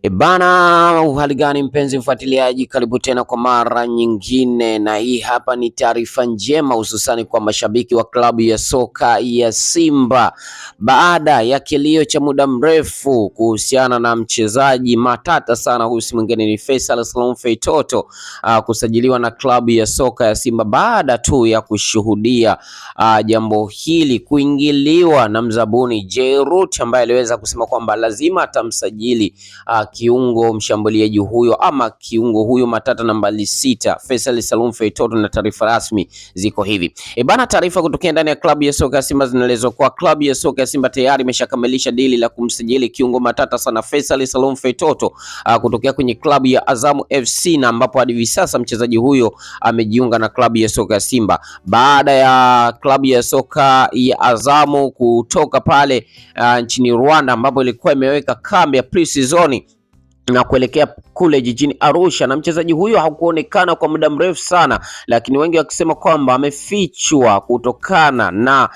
Ebana, uhali gani mpenzi mfuatiliaji, karibu tena kwa mara nyingine, na hii hapa ni taarifa njema hususani kwa mashabiki wa klabu ya soka ya Simba baada ya kilio cha muda mrefu kuhusiana na mchezaji matata sana, huyu si mwingine ni Faisal Salum Feitoto kusajiliwa na klabu ya soka ya Simba baada tu ya kushuhudia jambo hili kuingiliwa na mzabuni Jairut ambaye aliweza kusema kwamba lazima atamsajili kiungo mshambuliaji huyo ama kiungo huyo matata nambari 6 Faisal Salum Feitoto, na taarifa rasmi ziko hivi. Bana, taarifa kutokea ndani ya klabu ya soka ya Simba zinaelezwa kwa klabu ya soka ya Simba tayari imeshakamilisha dili la kumsajili kiungo matata sana Faisal Salum Feitoto kutokea kwenye klabu ya Azam FC, na ambapo hadi hivi sasa mchezaji huyo amejiunga na klabu ya soka ya Simba baada ya klabu ya soka ya Azam kutoka pale nchini Rwanda, ambapo ilikuwa imeweka kambi ya pre-season na kuelekea kule jijini Arusha, na mchezaji huyo hakuonekana kwa muda mrefu sana, lakini wengi wakisema kwamba amefichwa kutokana na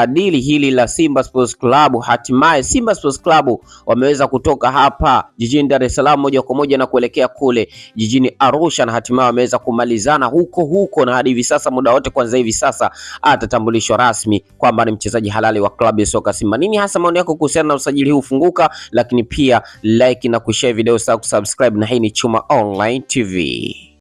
dili hili la Simba Sports Club. Hatimaye Simba Sports Club wameweza kutoka hapa jijini Dar es Salaam moja kwa moja na kuelekea kule jijini Arusha, na hatimaye wameweza kumalizana huko, na hadi hivi sasa muda wote kwanza hivi sasa atatambulishwa rasmi kwamba ni mchezaji halali wa klabu ya soka Simba. Nini hasa maoni yako kuhusiana na usajili huu? Funguka, lakini pia like na kushare video, subscribe, na hii ni Chuma Online TV.